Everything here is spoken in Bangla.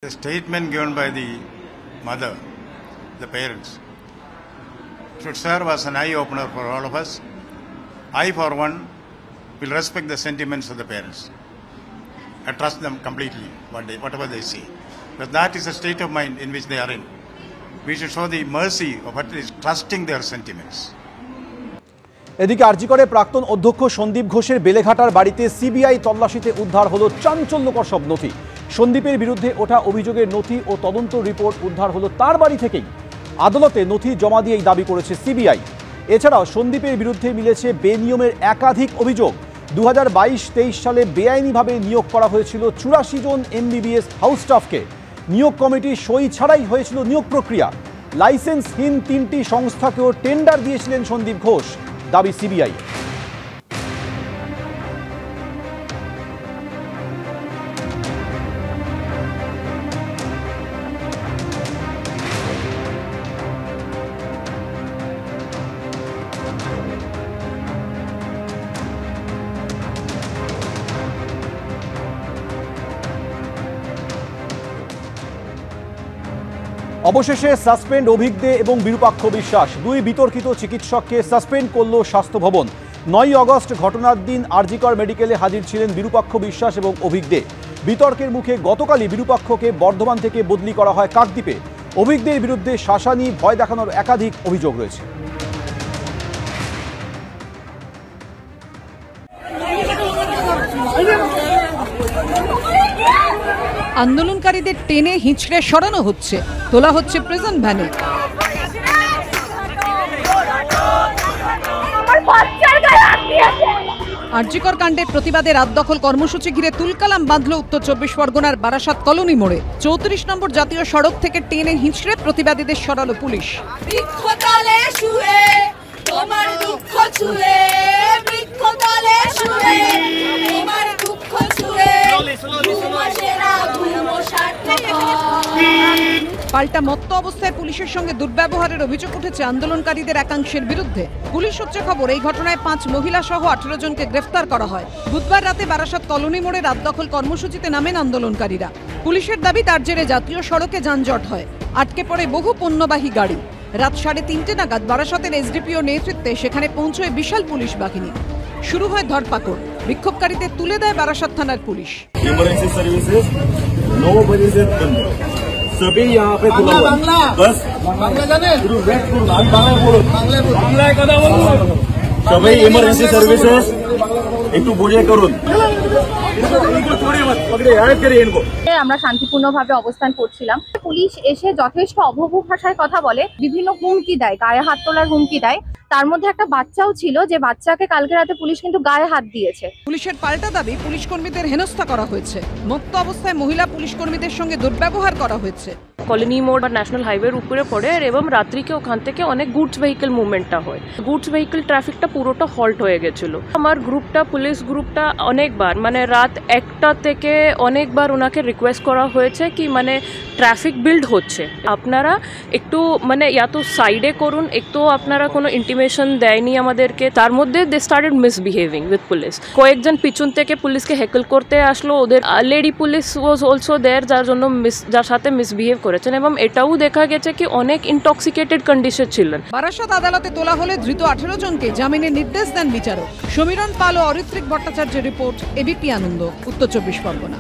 The statement given by the mother, the parents, should serve as an eye-opener for all of us. I, for one, will respect the sentiments of the parents. I trust them completely, whatever they say. But that is the state of mind in which they are in. We should show the mercy of at least trusting their sentiments. এদিকে আরজিকরে প্রাক্তন অধ্যক্ষ সন্দীপ ঘোষের বেলেঘাটার বাড়িতে সিবিআই তল্লাশিতে উদ্ধার হলো চাঞ্চল্যকর সব নথি। সন্দীপের বিরুদ্ধে ওঠা অভিযোগের নথি ও তদন্ত রিপোর্ট উদ্ধার হলো তার বাড়ি থেকেই। আদালতে নথি জমা দিয়েই দাবি করেছে সিবিআই। এছাড়াও সন্দীপের বিরুদ্ধে মিলেছে বেনিয়মের একাধিক অভিযোগ। 2022-23 সালে বেআইনিভাবে নিয়োগ করা হয়েছিল 84 জন এমবিবিএস হাউস স্টাফকে। নিয়োগ কমিটির সই ছাড়াই হয়েছিল নিয়োগ প্রক্রিয়া। লাইসেন্সহীন 3টি সংস্থাকেও টেন্ডার দিয়েছিলেন সন্দীপ ঘোষ, দাবি সিবিআই। অবশেষে সাসপেন্ড অভিক দে এবং বিরূপাক্ষ বিশ্বাস, দুই বিতর্কিত চিকিৎসককে সাসপেন্ড করল স্বাস্থ্য ভবন। 9 আগস্ট ঘটনার দিন আরজিকর মেডিকেলে হাজির ছিলেন বিরূপাক্ষ বিশ্বাস এবং অভিক দে। বিতর্কের মুখে গতকালই বিরূপাক্ষকে বর্ধমান থেকে বদলি করা হয় কাকদ্বীপে। অভিক দের বিরুদ্ধে শাসানি, ভয় দেখানোর একাধিক অভিযোগ রয়েছে। আন্দোলনকারীদের টেনে হিঁচড়ে সরানো হচ্ছে, তোলা হচ্ছে প্রিজন ভ্যানে। আরজিকর কাণ্ডের প্রতিবাদে রাত দখল কর্মসূচি ঘিরে তুলকালাম বাঁধল উত্তর 24 পরগনার বারাসাত কলোনি মোড়ে। 34 নম্বর জাতীয় সড়ক থেকে টেনে হিঁচড়ে প্রতিবাদীদের সরালো পুলিশ। পাল্টা মত্ত অবস্থায় পুলিশের সঙ্গে দুর্ব্যবহারের অভিযোগ উঠেছে আন্দোলনকারীদের একাংশের বিরুদ্ধে। পুলিশ সূত্রে খবর, এই ঘটনায় 5 মহিলা সহ 18 জনকে গ্রেফতার করা হয়। বুধবার রাতে বারাসাত কলোনি মোড়ে রাত দখল কর্মসূচিতে নামেন আন্দোলনকারীরা। পুলিশের দাবি, তার জেরে জাতীয় সড়কে যানজট হয়, আটকে পড়ে বহু পণ্যবাহী গাড়ি। রাত 3:30 নাগাদ বারাসাতের এসডিপিও নেতৃত্বে সেখানে পৌঁছয় বিশাল পুলিশ বাহিনী। শুরু হয় ধরপাকড়, বিক্ষোভকারীদের তুলে দেয় বারাসাত থানার পুলিশ। सभी यहाँ पे बस सभी इमरजेंसी सर्विसेस একটু বুঝে করুন। আমরা শান্তিপূর্ণভাবে অবস্থান করছিলাম। পুলিশ এসে যথেষ্ট অভব্য ভাষায় কথা বলে, বিভিন্ন হুমকি দেয়, গায়ে হাত তোলার হুমকি দেয়। তার মধ্যে একটা বাচ্চাও ছিল, যে বাচ্চাকে কালকে রাতে পুলিশ কিন্তু গায়ে হাত দিয়েছে। পুলিশের পাল্টা দাবি, পুলিশ কর্মীদের হেনস্থা করা হয়েছে, মত্ত অবস্থায় মহিলা পুলিশ কর্মীদের সঙ্গে দুর্ব্যবহার করা হয়েছে। কলোনি মোড় বা ন্যাশনাল হাইওয়ের উপরে পড়ে এবং রাত্রিকে ওখান থেকে অনেক গুডস ভেহিকল মুভমেন্টটা হয়। গুডস ভেহিকল ট্রাফিকটা পুরোটা হল্ট হয়ে গেছিল। আমার গ্রুপটা, পুলিশ গ্রুপটা অনেকবার, মানে রাত 1টা থেকে অনেকবার ওনাকে রিকোয়েস্ট করা হয়েছে কি মানে ট্রাফিক বিল্ড হচ্ছে, আপনারা একটু মানে ইয়া তো সাইডে করুন। একটু আপনারা কোনো ইন্টিমেশন দেয়নি আমাদেরকে। তার মধ্যে they started misbehaving with police. কয়েকজন পিছন থেকে পুলিশকে হেকল করতে আসলো। ওদের lady police was also there, যার সাথে মিসবিহেভ করেছেন। এবং এটাও দেখা গেছে কি অনেক ইনটক্সিকেটেড কন্ডিশন ছিলেন। বারাসাত আদালতে তোলা হলে ধৃত 18 জনকে জামিনের নির্দেশ দেন বিচারক। সমীরণ পাল ও অরিত্রিক ভট্টাচার্যের রিপোর্ট, এবিপি আনন্দ, উত্তর 24 পরগনা।